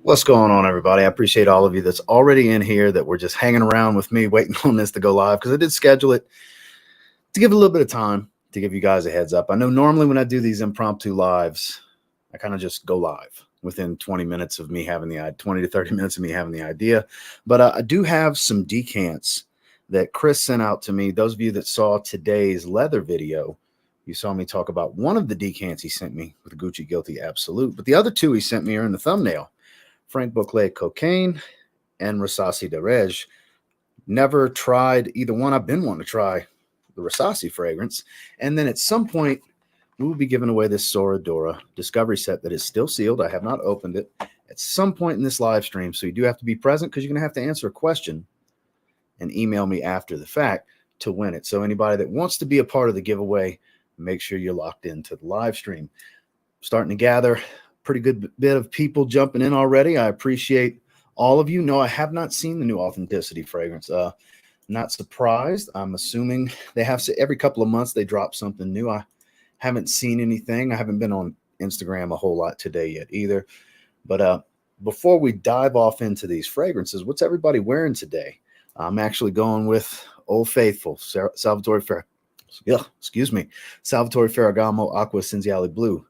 What's going on, everybody? I appreciate all of you that's already in here, that were just hanging around with me waiting on this to go live, because I did schedule it to give a little bit of time to give you guys a heads up. I know normally when I do these impromptu lives, I kind of just go live within 20 minutes of me having the 20 to 30 minutes of me having the idea. But I do have some decants that Chris sent out to me. Those of you that saw today's leather video, you saw me talk about one of the decants he sent me with Gucci Guilty Absolute, but the other two he sent me are in the thumbnail. Franck Boclet Cocaïne and Rasasi Daarej. Never tried either one. I've been wanting to try the Rasasi fragrance. And then at some point, we will be giving away this Sora Dora discovery set that is still sealed. I have not opened it at some point in this live stream. So you do have to be present, because you're going to have to answer a question and email me after the fact to win it. So anybody that wants to be a part of the giveaway, make sure you're locked into the live stream. Starting to gather pretty good bit of people jumping in already. I appreciate all of you. No, I have not seen the new Authenticity fragrance. Not surprised. I'm assuming they have every couple of months they drop something new. I haven't seen anything. I haven't been on Instagram a whole lot today yet either. But before we dive off into these fragrances, what's everybody wearing today? I'm actually going with Old Faithful, Salvatore Ferragamo Aqua Cinziali Blue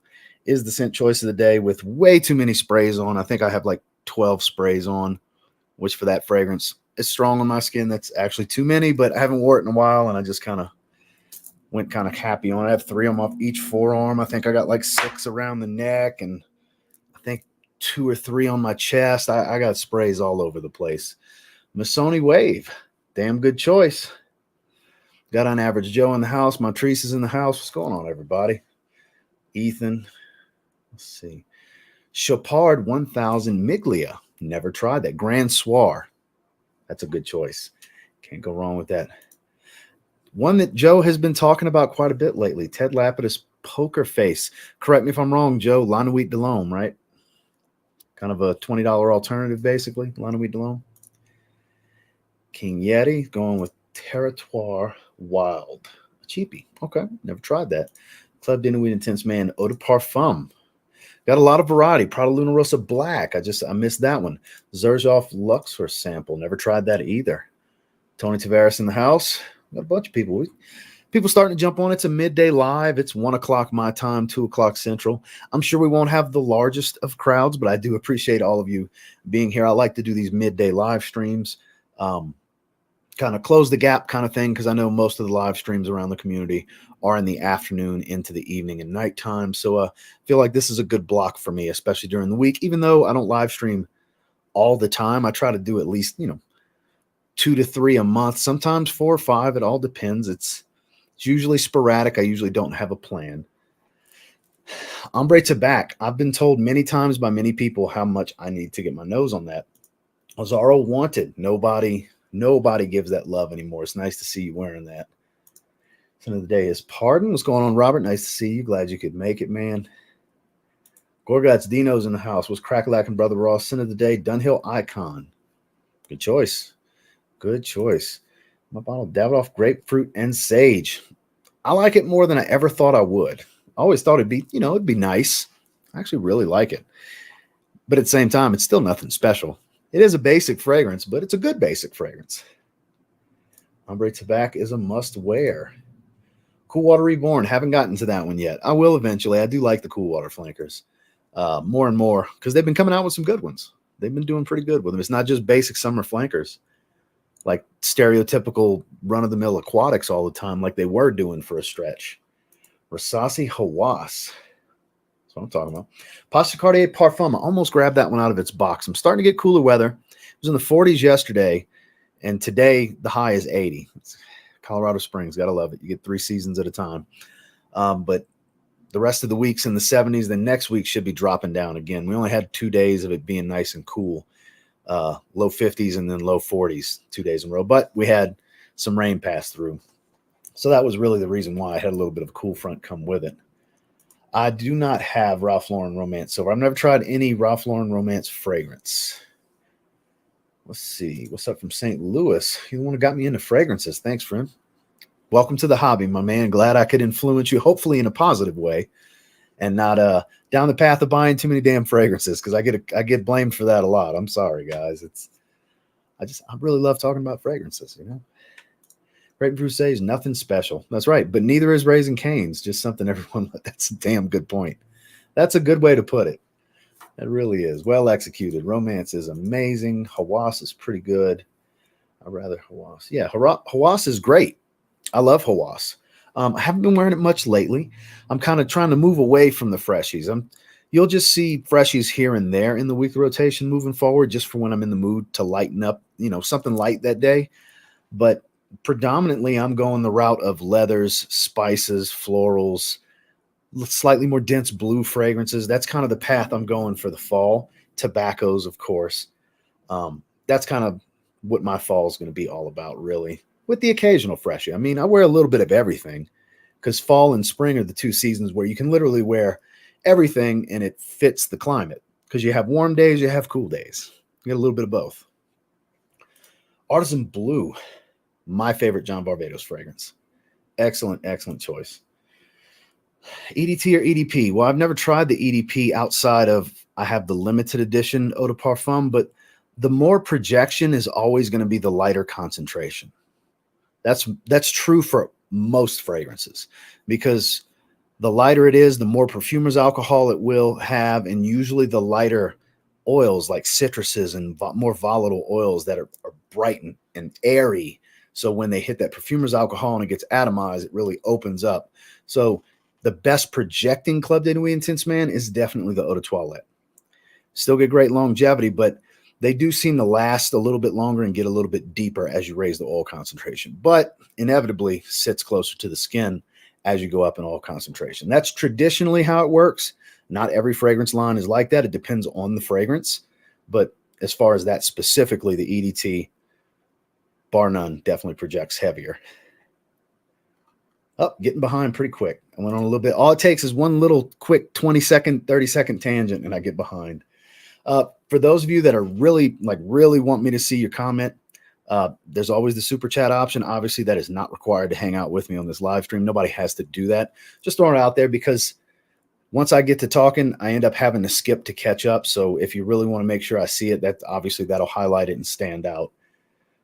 is the scent choice of the day, with way too many sprays on. I think I have like 12 sprays on, which for that fragrance is strong on my skin. That's actually too many, but I haven't worn it in a while, and I just went happy on it. I have 3 of them off each forearm. I think I got like 6 around the neck, and I think 2 or 3 on my chest. I got sprays all over the place. Missoni Wave, damn good choice. Got on Average Joe in the house. Montrese is in the house. What's going on, everybody? Ethan. Let's see. Chopard 1000 Miglia. Never tried that. Grand Soir. That's a good choice. Can't go wrong with that. One that Joe has been talking about quite a bit lately. Ted Lapidus Poker Face. Correct me if I'm wrong, Joe. La Nuit de l'Homme, right? Kind of a $20 alternative, basically. La Nuit de l'Homme. King Yeti. Going with Territoire Wild. A cheapie. Okay. Never tried that. Club de Nuit Intense Man. Eau de Parfum. Got a lot of variety. Prada Luna Rossa Black. I missed that one. Xerjoff Luxor sample. Never tried that either. Tony Tavares in the house. Got a bunch of people. People starting to jump on. It's a midday live. It's 1 o'clock my time, 2 o'clock Central. I'm sure we won't have the largest of crowds, but I do appreciate all of you being here. I like to do these midday live streams. Kind of close the gap kind of thing, because I know most of the live streams around the community are in the afternoon into the evening and nighttime. So I feel like this is a good block for me, especially during the week. Even though I don't live stream all the time, I try to do at least 2 to 3 a month, sometimes 4 or 5. It all depends. It's usually sporadic. I usually don't have a plan. Ombre Tabac. I've been told many times by many people how much I need to get my nose on that. Azzaro Wanted. Nobody gives that love anymore. It's nice to see you wearing that. Scent of the day is Pardon. What's going on, Robert? Nice to see you. Glad you could make it, man. Gorgat's Dino's in the house. Was Crackalack and Brother Ross. Scent of the day, Dunhill Icon. Good choice. Good choice. My bottle, Davidoff Grapefruit and Sage. I like it more than I ever thought I would. I always thought it'd be nice. I actually really like it. But at the same time, it's still nothing special. It is a basic fragrance, but it's a good basic fragrance. Ombre Tabac is a must-wear. Cool Water Reborn. Haven't gotten to that one yet. I will eventually. I do like the Cool Water flankers more and more, because they've been coming out with some good ones. They've been doing pretty good with them. It's not just basic summer flankers, like stereotypical run-of-the-mill aquatics all the time, like they were doing for a stretch. Rasasi Hawass. That's what I'm talking about. Pasta Cartier Parfum. I almost grabbed that one out of its box. I'm starting to get cooler weather. It was in the 40s yesterday, and today the high is 80. It's Colorado Springs. Got to love it. You get 3 seasons at a time. But the rest of the week's in the 70s. Then next week should be dropping down again. We only had 2 days of it being nice and cool. Low 50s and then low 40s 2 days in a row. But we had some rain pass through. So that was really the reason why I had a little bit of a cool front come with it. I do not have Ralph Lauren Romance Silver. I've never tried any Ralph Lauren Romance fragrance. Let's see. What's up from St. Louis? You're the one who got me into fragrances. Thanks, friend. Welcome to the hobby, my man. Glad I could influence you, hopefully in a positive way. and not down the path of buying too many damn fragrances, because I get blamed for that a lot. I'm sorry, guys. I really love talking about fragrances, you know. Grapefruit sage, nothing special. That's right, but neither is Raising Cane's. Just something everyone. That's a damn good point. That's a good way to put it. It really is. Well executed. Romance is amazing. Hawass is pretty good. I'd rather Hawass. Yeah, Hawass is great. I love Hawass. I haven't been wearing it much lately. I'm kind of trying to move away from the freshies. You'll just see freshies here and there in the weekly rotation moving forward, just for when I'm in the mood to lighten up, you know, something light that day. But predominantly, I'm going the route of leathers, spices, florals, slightly more dense blue fragrances. That's kind of the path I'm going for the fall. Tobaccos, of course. That's kind of what my fall is going to be all about, really, with the occasional freshie. I mean, I wear a little bit of everything, because fall and spring are the two seasons where you can literally wear everything and it fits the climate, because you have warm days, you have cool days. You get a little bit of both. Artisan Blue, my favorite John Barbados fragrance. Excellent, excellent choice. EDT or EDP? Well, I've never tried the EDP outside of, I have the limited edition Eau de Parfum, but the more projection is always going to be the lighter concentration. That's true for most fragrances, because the lighter it is, the more perfumer's alcohol it will have, and usually the lighter oils like citruses and more volatile oils that are bright and airy. So when they hit that perfumer's alcohol and it gets atomized, it really opens up. So the best projecting Club de Nuit Intense Man is definitely the Eau de Toilette. Still get great longevity, but they do seem to last a little bit longer and get a little bit deeper as you raise the oil concentration, but inevitably sits closer to the skin as you go up in oil concentration. That's traditionally how it works. Not every fragrance line is like that. It depends on the fragrance, but as far as that specifically, the EDT, bar none, definitely projects heavier. Oh, getting behind pretty quick. I went on a little bit. All it takes is one little quick 20-second, 30-second tangent, and I get behind. For those of you that are really want me to see your comment, there's always the super chat option. Obviously, that is not required to hang out with me on this live stream. Nobody has to do that. Just throwing it out there, because once I get to talking, I end up having to skip to catch up. So if you really want to make sure I see it, that'll highlight it and stand out.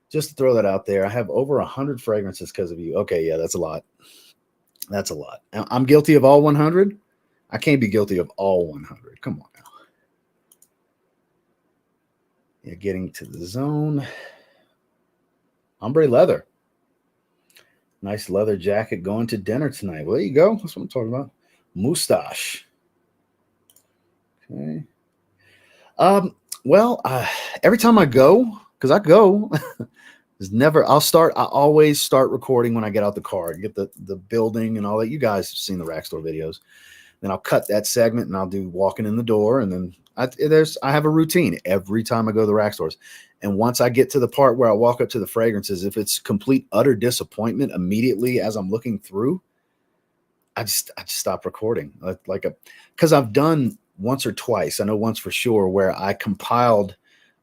Just to throw that out there. I have over 100 fragrances because of you. Okay, yeah, that's a lot. That's a lot. I'm guilty of all 100. I can't be guilty of all 100. Come on now. Yeah, getting to the zone. Ombre leather. Nice leather jacket going to dinner tonight. Well, there you go. That's what I'm talking about. Moustache. Okay. Well, every time I go, because I go, I always start recording when I get out the car, get the building and all that. You guys have seen the Rack Store videos. Then I'll cut that segment and I'll do walking in the door. And then I have a routine every time I go to the Rack Stores. And once I get to the part where I walk up to the fragrances, if it's complete, utter disappointment immediately as I'm looking through, I just stop recording. Because I've done once or twice, I know once for sure, where I compiled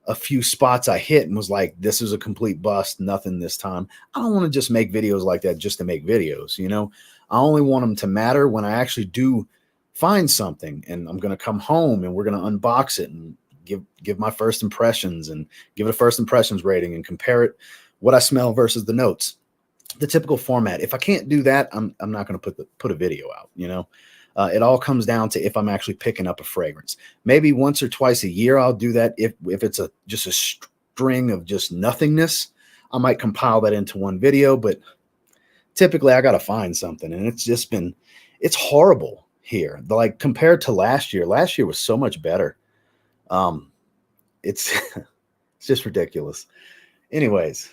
a few spots I hit and was like, this is a complete bust, nothing this time. I don't want to just make videos like that just to make videos, you know. I only want them to matter when I actually do find something, and I'm going to come home and we're going to unbox it and give my first impressions and give it a first impressions rating and compare it, what I smell versus the notes, the typical format. If I can't do that, I'm not going to put a video out, you know. It all comes down to if I'm actually picking up a fragrance. Maybe once or twice a year I'll do that. If it's just a string of just nothingness, I might compile that into one video. But typically I got to find something, and it's horrible here. Like compared to last year was so much better. It's it's just ridiculous. Anyways,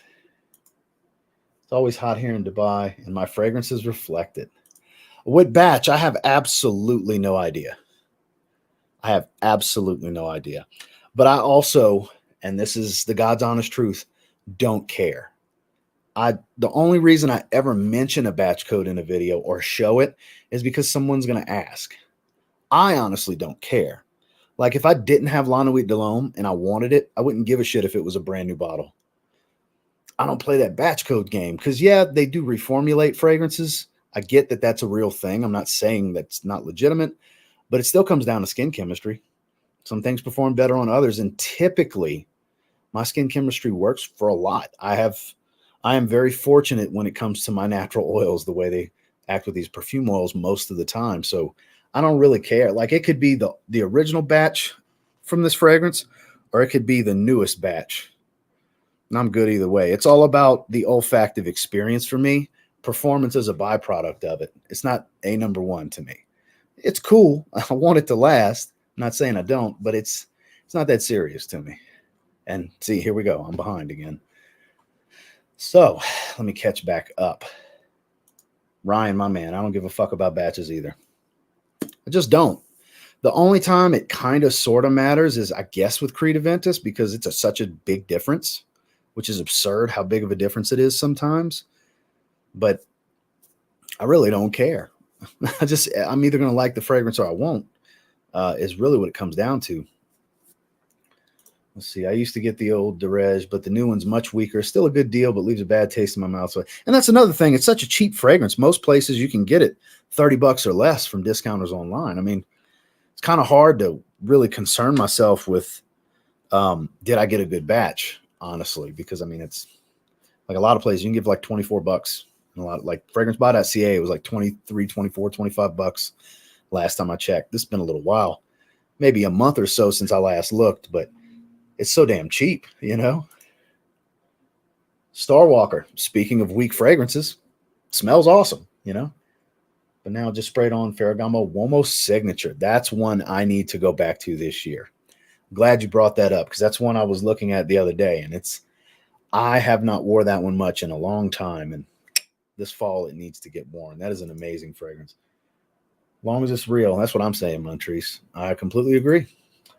it's always hot here in Dubai, and my fragrances reflect it. What batch? I have absolutely no idea. But I also, and this is the God's honest truth, don't care. The only reason I ever mention a batch code in a video or show it is because someone's going to ask. I honestly don't care. Like if I didn't have La Nuit de l'Homme and I wanted it, I wouldn't give a shit if it was a brand new bottle. I don't play that batch code game because, yeah, they do reformulate fragrances. I get that that's a real thing. I'm not saying that's not legitimate, but it still comes down to skin chemistry. Some things perform better on others, and typically my skin chemistry works for a lot. I am very fortunate when it comes to my natural oils, the way they act with these perfume oils most of the time. So I don't really care. Like, it could be the original batch from this fragrance, or it could be the newest batch. And I'm good either way. It's all about the olfactive experience for me. Performance is a byproduct of it. It's not a number one to me. It's cool. I want it to last. I'm not saying I don't, but it's not that serious to me. And see, here we go. I'm behind again. So let me catch back up. Ryan, my man, I don't give a fuck about batches either. I just don't. The only time it kind of sort of matters is, I guess, with Creed Aventus, because it's such a big difference, which is absurd how big of a difference it is sometimes. But I really don't care. I'm either going to like the fragrance or I won't, is really what it comes down to. Let's see. I used to get the old Daarej, but the new one's much weaker. Still a good deal, but leaves a bad taste in my mouth. So, and that's another thing. It's such a cheap fragrance. Most places you can get it $30 or less from discounters online. I mean, it's kind of hard to really concern myself with, did I get a good batch, honestly, because I mean, it's like a lot of places you can give like $24. And a lot, like FragranceBuy.ca, it was like 23, 24, $25 last time I checked. This has been a little while, maybe a month or so since I last looked, but it's so damn cheap, you know. Starwalker, speaking of weak fragrances, smells awesome, you know. But now just sprayed on Ferragamo Uomo Signature. That's one I need to go back to this year. Glad you brought that up, because that's one I was looking at the other day, and I have not wore that one much in a long time, and this fall it needs to get worn. That is an amazing fragrance. Long as it's real, that's what I'm saying, Montrese. I completely agree.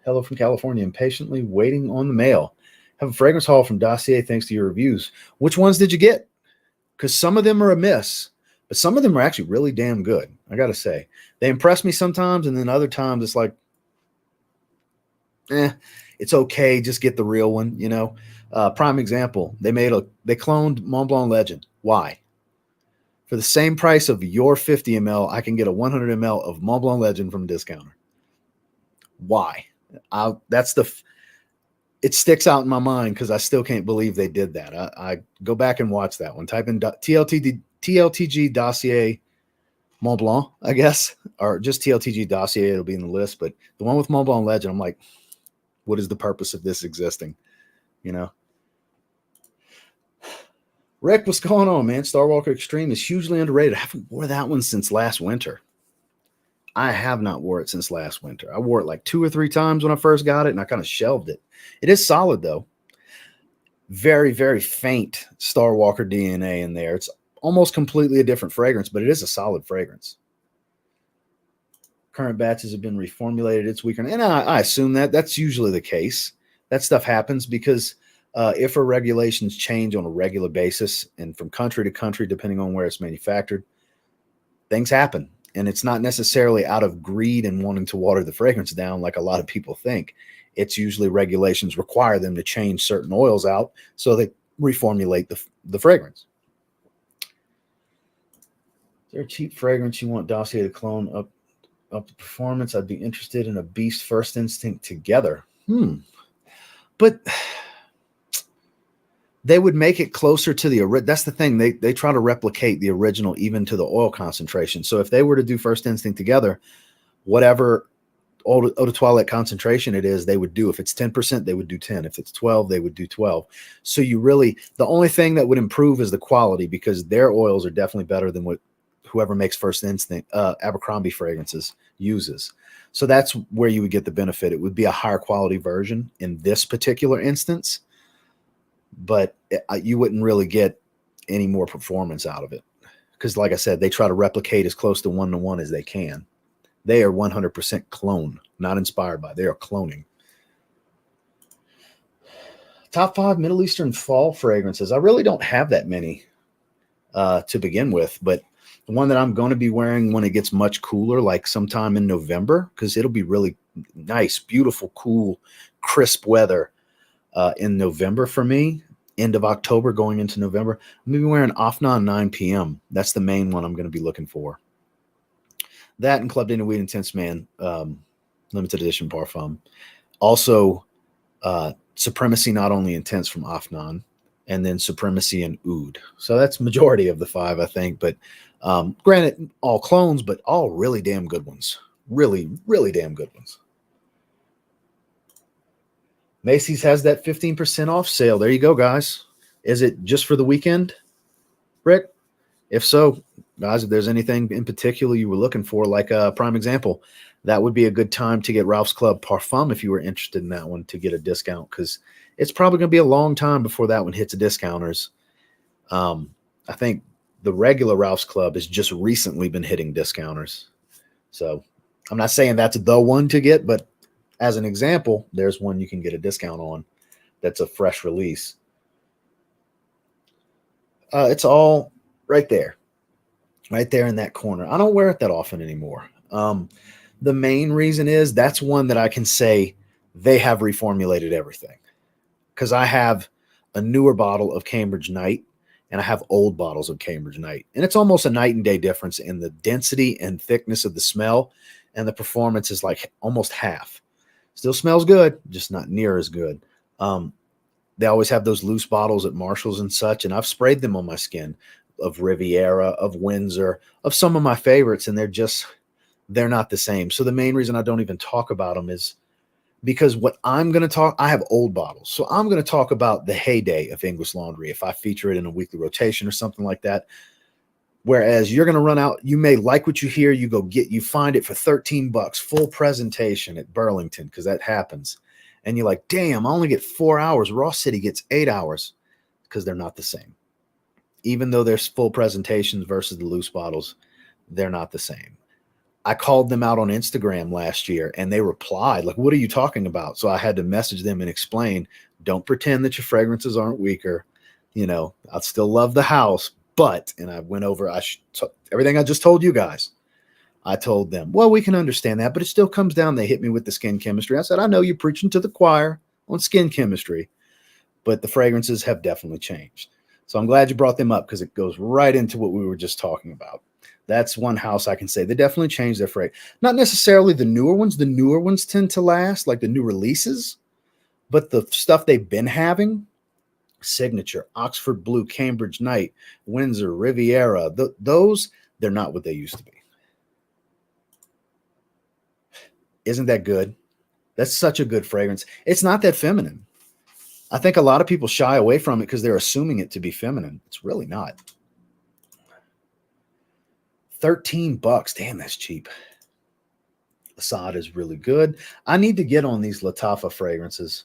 Hello from California, impatiently waiting on the mail. Have a fragrance haul from Dossier thanks to your reviews. Which ones did you get? Because some of them are a miss, but some of them are actually really damn good. I got to say, they impress me sometimes, and then other times it's like, it's okay. Just get the real one, you know. Prime example, they cloned Mont Blanc Legend. Why? For the same price of your 50 ml, I can get a 100 ml of Mont Blanc Legend from a discounter. Why? It sticks out in my mind because I still can't believe they did that. I go back and watch that one. Type in TLTG Dossier Mont Blanc, I guess, or just TLTG Dossier. It'll be in the list. But the one with Mont Blanc Legend, I'm like, what is the purpose of this existing? You know? Rick, what's going on, man? Starwalker Extreme is hugely underrated. I haven't wore that one since last winter. I have not wore it since last winter. I wore it like 2 or 3 times when I first got it, and I kind of shelved it. It is solid, though. Very, very faint Starwalker DNA in there. It's almost completely a different fragrance, but it is a solid fragrance. Current batches have been reformulated. It's weaker. And I assume that's usually the case. That stuff happens because IFRA regulations change on a regular basis, and from country to country, depending on where it's manufactured, things happen. And it's not necessarily out of greed and wanting to water the fragrance down like a lot of people think. It's usually regulations require them to change certain oils out, so they reformulate the fragrance. Is there a cheap fragrance you want Dossier to clone up the performance? I'd be interested in a Beast First Instinct together. But they would make it closer to the original. That's the thing. They try to replicate the original even to the oil concentration. So if they were to do First Instinct together, whatever eau de toilette concentration it is, they would do. If it's 10%, they would do 10. If it's 12, they would do 12. So the only thing that would improve is the quality, because their oils are definitely better than what whoever makes First Instinct, Abercrombie fragrances, uses. So that's where you would get the benefit. It would be a higher quality version in this particular instance, but you wouldn't really get any more performance out of it. Because like I said, they try to replicate as close to 1-to-1 as they can. They are 100% clone, not inspired by. They are cloning. Top 5 Middle Eastern fall fragrances. I really don't have that many to begin with, but the one that I'm going to be wearing when it gets much cooler, like sometime in November, because it'll be really nice, beautiful, cool, crisp weather in November for me. End of October going into November. I'm going to be wearing Afnan 9 p.m. That's the main one I'm going to be looking for. That and Club de Nuit Intense Man, limited edition parfum. Also, Supremacy Not Only Intense from Afnan, and then Supremacy and Oud. So that's majority of the 5, I think. But granted, all clones, but all really damn good ones. Really, really damn good ones. Macy's has that 15% off sale. There you go, guys. Is it just for the weekend, Rick? If so, guys, if there's anything in particular you were looking for, like a prime example, that would be a good time to get Ralph's Club Parfum if you were interested in that one to get a discount, because it's probably going to be a long time before that one hits a discounters. I think the regular Ralph's Club has just recently been hitting discounters. So I'm not saying that's the one to get, but as an example, there's one you can get a discount on that's a fresh release. It's all right there in that corner. I don't wear it that often anymore. The main reason is that's one that I can say they have reformulated everything, because I have a newer bottle of Cambridge Night and I have old bottles of Cambridge Night, and it's almost a night and day difference in the density and thickness of the smell, and the performance is like almost half. Still smells good, just not near as good. They always have those loose bottles at Marshall's and such, and I've sprayed them on my skin, of Riviera, of Windsor, of some of my favorites, and they're not the same. So the main reason I don't even talk about them is because what I'm going to talk, I have old bottles. So I'm going to talk about the heyday of English Laundry if I feature it in a weekly rotation or something like that. Whereas you're going to run out, you may like what you hear, you find it for $13, full presentation at Burlington, because that happens. And you're like, damn, I only get 4 hours. Ross City gets 8 hours, because they're not the same. Even though there's full presentations versus the loose bottles, they're not the same. I called them out on Instagram last year and they replied, like, what are you talking about? So I had to message them and explain, don't pretend that your fragrances aren't weaker. You know, I still love the house, but, and I went over everything I just told you guys. I told them, well, we can understand that, but it still comes down. They hit me with the skin chemistry. I said, I know you're preaching to the choir on skin chemistry, but the fragrances have definitely changed. So I'm glad you brought them up, because it goes right into what we were just talking about. That's one house I can say they definitely changed their fragrance. Not necessarily the newer ones. The newer ones tend to last, like the new releases, but the stuff they've been having, Signature, Oxford Blue, Cambridge Night, Windsor, Riviera, those, they're not what they used to be. Isn't that good? That's such a good fragrance. It's not that feminine. I think a lot of people shy away from it because they're assuming it to be feminine. It's really not. $13. Damn, that's cheap. Assad is really good. I need to get on these Lattafa fragrances.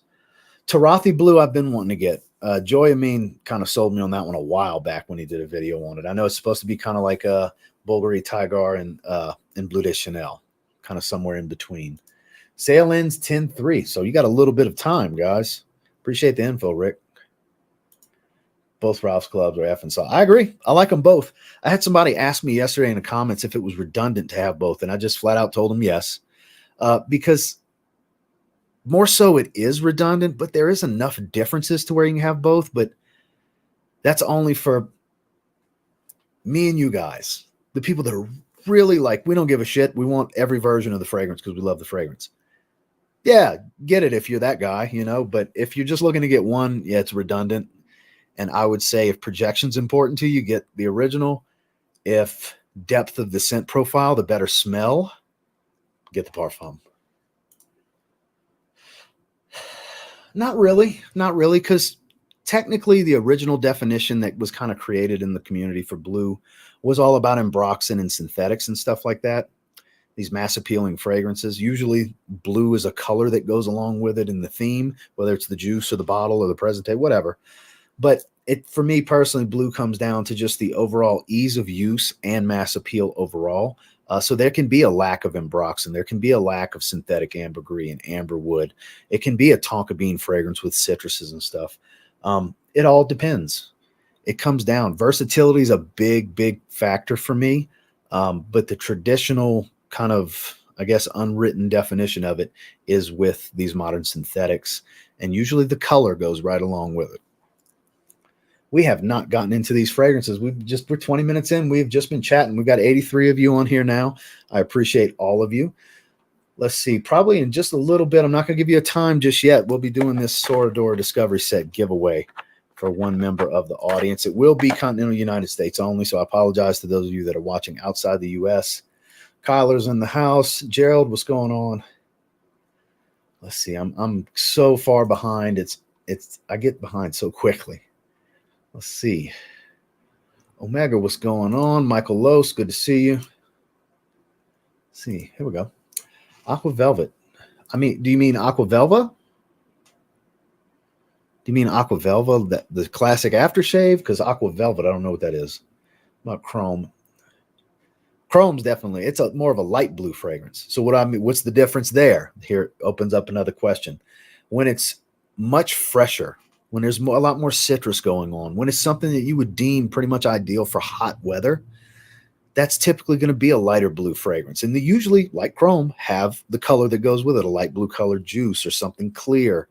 Tarathi Blue, I've been wanting to get. Joy Amin kind of sold me on that one a while back when he did a video on it. I know it's supposed to be kind of like a Bulgari Tiger and Bleu de Chanel, kind of somewhere in between. Sale ends 10/3, so you got a little bit of time, guys. Appreciate the info, Rick. Both Ralph's Clubs are effing solid. I agree. I like them both. I had somebody ask me yesterday in the comments if it was redundant to have both, and I just flat out told them yes, because more so it is redundant, but there is enough differences to where you can have both, but that's only for me and you guys, the people that are really like, we don't give a shit. We want every version of the fragrance because we love the fragrance. Yeah, get it if you're that guy, you know, but if you're just looking to get one, yeah, it's redundant. And I would say if projection's important to you, get the original. If depth of the scent profile, the better smell, get the parfum. Not really, because technically the original definition that was kind of created in the community for blue was all about ambroxan and synthetics and stuff like that. These mass appealing fragrances. Usually blue is a color that goes along with it in the theme, whether it's the juice or the bottle or the presentation, whatever. But for me personally, blue comes down to just the overall ease of use and mass appeal overall. So there can be a lack of ambroxan. There can be a lack of synthetic ambergris and amberwood. It can be a tonka bean fragrance with citruses and stuff. It all depends. It comes down. Versatility is a big factor for me. But the traditional kind of, I guess, unwritten definition of it is with these modern synthetics. And usually the color goes right along with it. We have not gotten into these fragrances. We're 20 minutes in. We've just been chatting. We've got 83 of you on here now. I appreciate all of you. Let's see. Probably in just a little bit. I'm not going to give you a time just yet. We'll be doing this Sora Dora Discovery Set giveaway for one member of the audience. It will be continental United States only, so I apologize to those of you that are watching outside the U.S. Kyler's in the house. Gerald, what's going on? Let's see. I'm so far behind. I get behind so quickly. Let's see. Omega, what's going on? Michael Los, good to see you. Let's see. Here we go. Aqua Velvet. I mean, do you mean Aqua Velva? Do you mean Aqua Velva, the classic aftershave? Because Aqua Velvet, I don't know what that is. Not Chrome. Chrome's definitely, it's more of a light blue fragrance. So what's the difference there? Here opens up another question. When it's much fresher, when there's a lot more citrus going on, when it's something that you would deem pretty much ideal for hot weather, that's typically going to be a lighter blue fragrance. And they usually, like Chrome, have the color that goes with it, a light blue colored juice or something clear.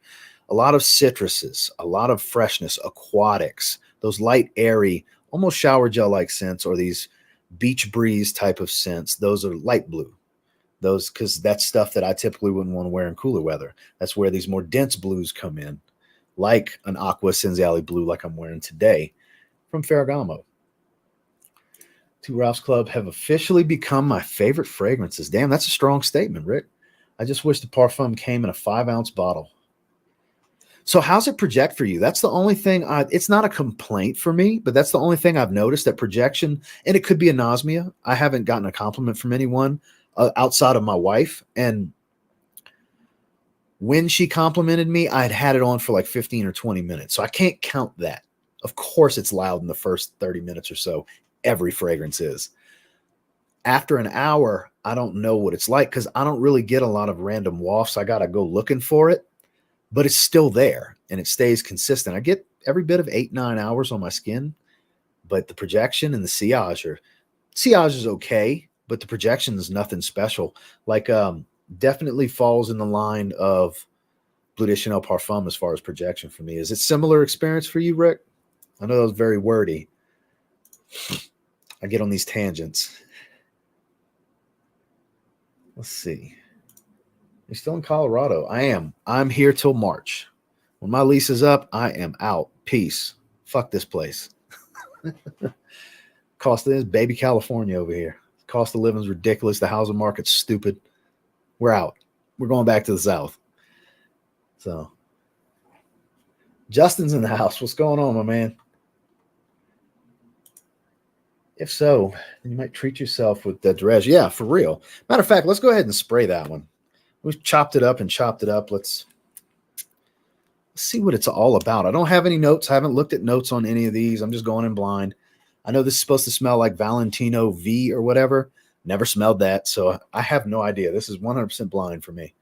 A lot of citruses, a lot of freshness, aquatics, those light, airy, almost shower gel-like scents, or these beach breeze type of scents. Those are light blue. Those, because that's stuff that I typically wouldn't want to wear in cooler weather. That's where these more dense blues come in, like an Aqua Cinziali blue like I'm wearing today from Ferragamo. Two Ralph's Club have officially become my favorite fragrances. Damn, that's a strong statement, Rick. I just wish the parfum came in a 5-ounce bottle. So how's it project for you? That's the only thing. It's not a complaint for me, but that's the only thing I've noticed, that projection, and it could be anosmia. I haven't gotten a compliment from anyone outside of my wife, and when she complimented me, I had it on for like 15 or 20 minutes. So I can't count that. Of course, it's loud in the first 30 minutes or so. Every fragrance is. After an hour, I don't know what it's like because I don't really get a lot of random wafts. I got to go looking for it, but it's still there and it stays consistent. I get every bit of 8-9 hours on my skin, but the projection and the sillage is okay, but the projection is nothing special. Like, definitely falls in the line of Bleu de Chanel Parfum as far as projection for me. Is it similar experience for you, Rick? I know that was very wordy. I get on these tangents. Let's see. You're still in Colorado. I am. I'm here till March. When my lease is up, I am out. Peace. Fuck this place. Cost of this baby California over here. Cost of living is ridiculous. The housing market's stupid. We're out. We're going back to the South. So, Justin's in the house. What's going on, my man? If so, then you might treat yourself with the Daarej. Yeah, for real. Matter of fact, let's go ahead and spray that one. We've chopped it up and chopped it up. Let's see what it's all about. I don't have any notes. I haven't looked at notes on any of these. I'm just going in blind. I know this is supposed to smell like Valentino V or whatever. Never smelled that, so I have no idea. This is 100% blind for me.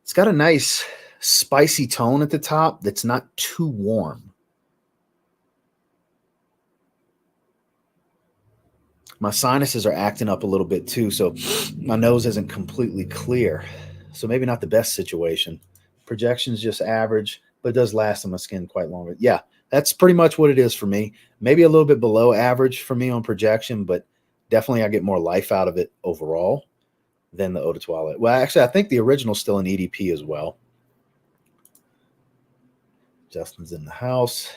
It's got a nice spicy tone at the top that's not too warm. My sinuses are acting up a little bit too, so my nose isn't completely clear. So maybe not the best situation. Projection's just average, but it does last on my skin quite longer. Yeah, that's pretty much what it is for me. Maybe a little bit below average for me on projection, but definitely I get more life out of it overall than the Eau de Toilette. Well, actually, I think the original's still an EDP as well. Justin's in the house.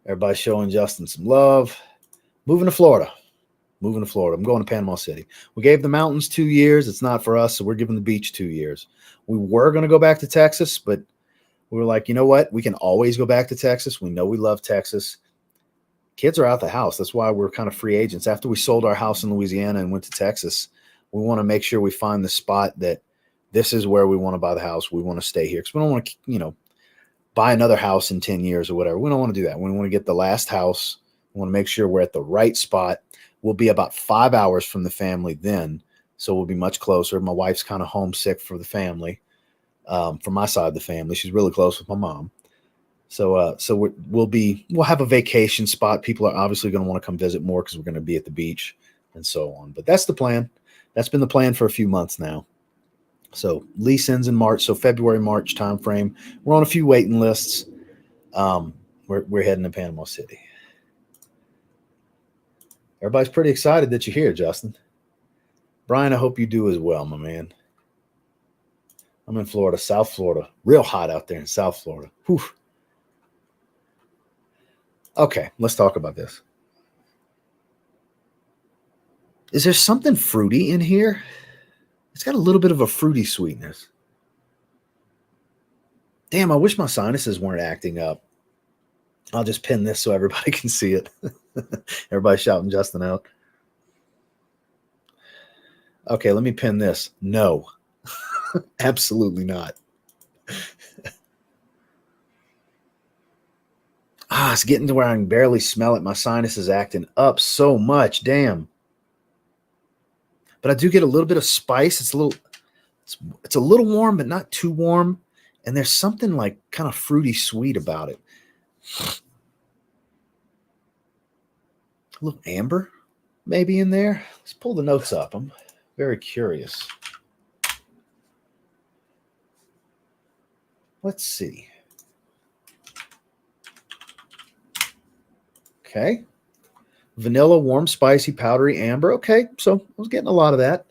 Everybody's showing Justin some love. Moving to Florida. I'm going to Panama City. We gave the mountains 2 years. It's not for us, so we're giving the beach 2 years. We were going to go back to Texas, but we were like, you know what? We can always go back to Texas. We know we love Texas. Kids are out the house. That's why we're kind of free agents. After we sold our house in Louisiana and went to Texas, we want to make sure we find the spot that this is where we want to buy the house. We want to stay here because we don't want to, buy another house in 10 years or whatever. We don't want to do that. We want to get the last house. We want to make sure we're at the right spot. We'll be about 5 hours from the family then, so we'll be much closer. My wife's kind of homesick for the family, from my side of the family. She's really close with my mom. So we'll have a vacation spot. People are obviously going to want to come visit more because we're going to be at the beach and so on. But that's the plan. That's been the plan for a few months now. So lease ends in March, so February, March timeframe. We're on a few waiting lists. We're heading to Panama City. Everybody's pretty excited that you're here, Justin. Brian, I hope you do as well, my man. I'm in Florida, South Florida. Real hot out there in South Florida. Whew. Okay, let's talk about this. Is there something fruity in here? It's got a little bit of a fruity sweetness. Damn, I wish my sinuses weren't acting up. I'll just pin this so everybody can see it. Everybody shouting Justin out. Okay, let me pin this. No, absolutely not. It's getting to where I can barely smell it. My sinus is acting up so much. Damn. But I do get a little bit of spice. It's a little warm, but not too warm. And there's something like kind of fruity sweet about it. A little amber maybe in there. Let's pull the notes up. I'm very curious. Let's see. Okay. Vanilla, warm, spicy, powdery, amber. Okay, so I was getting a lot of that.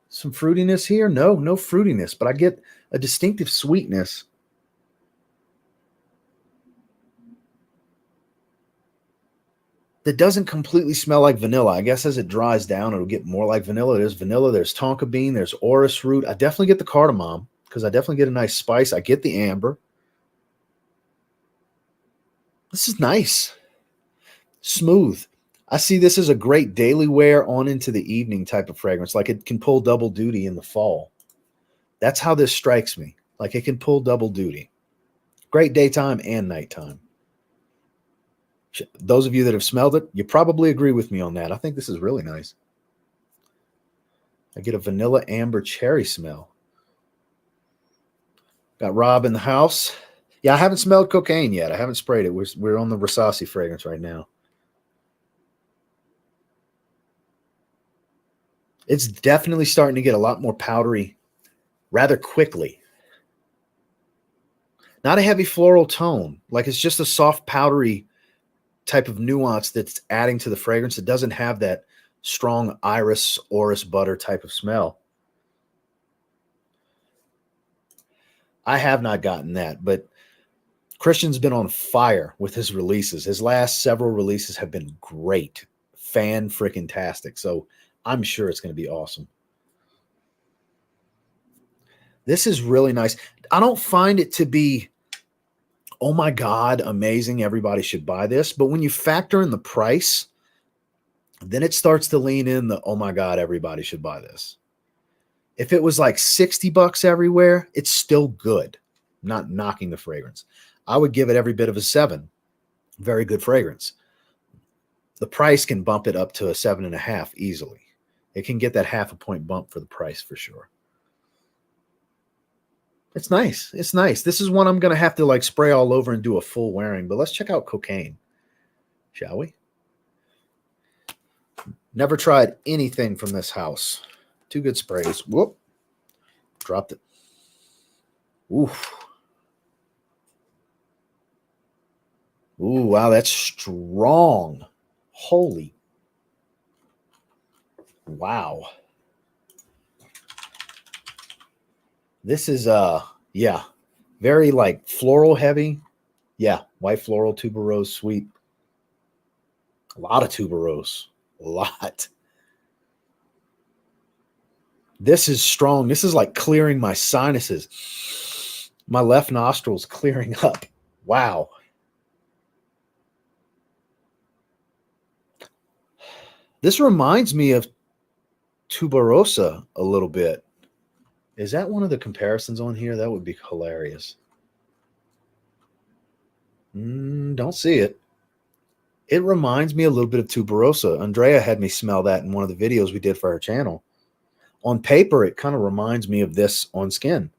Some fruitiness here. No fruitiness, but I get a distinctive sweetness. That doesn't completely smell like vanilla. I guess as it dries down, it'll get more like vanilla. There's vanilla, there's tonka bean, there's orris root. I definitely get the cardamom because I definitely get a nice spice. I get the amber. This is nice. Smooth. I see this as a great daily wear on into the evening type of fragrance. Like it can pull double duty in the fall. That's how this strikes me. Like it can pull double duty. Great daytime and nighttime. Those of you that have smelled it, you probably agree with me on that. I think this is really nice. I get a vanilla amber cherry smell. Got Rob in the house. Yeah, I haven't smelled cocaine yet. I haven't sprayed it. We're on the Rasasi fragrance right now. It's definitely starting to get a lot more powdery rather quickly. Not a heavy floral tone. Like it's just a soft powdery type of nuance that's adding to the fragrance. It doesn't have that strong iris, orris butter type of smell. I have not gotten that, but Christian's been on fire with his releases. His last several releases have been great. Fan-freaking-tastic. So I'm sure it's going to be awesome. This is really nice. I don't find it to be, oh my God, amazing. Everybody should buy this. But when you factor in the price, then it starts to lean in the, oh my God, everybody should buy this. If it was like $60 everywhere, it's still good. I'm not knocking the fragrance. I would give it every bit of a 7. Very good fragrance. The price can bump it up to a 7.5 easily. It can get that half a point bump for the price for sure. It's nice. It's nice. This is one I'm going to have to like spray all over and do a full wearing, but let's check out cocaine, shall we? Never tried anything from this house. 2 good sprays. Whoop. Dropped it. Oof. Ooh, wow, that's strong. Holy. Wow. This is yeah, very like floral heavy. Yeah, white floral tuberose sweet. A lot of tuberose. A lot. This is strong. This is like clearing my sinuses. My left nostril's clearing up. Wow. This reminds me of tuberosa a little bit. Is that one of the comparisons on here? That would be hilarious. Don't see it. It reminds me a little bit of tuberosa. Andrea had me smell that in one of the videos we did for our channel. On paper, it kind of reminds me of this on skin.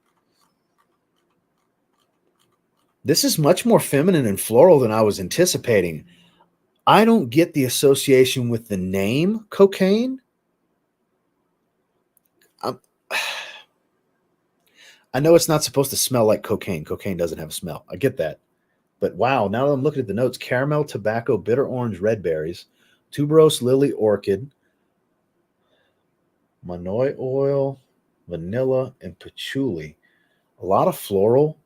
This is much more feminine and floral than I was anticipating. I don't get the association with the name cocaine. I know it's not supposed to smell like cocaine. Cocaine doesn't have a smell. I get that. But wow, now that I'm looking at the notes, caramel, tobacco, bitter orange, red berries, tuberose, lily, orchid, manoi oil, vanilla, and patchouli. A lot of floral.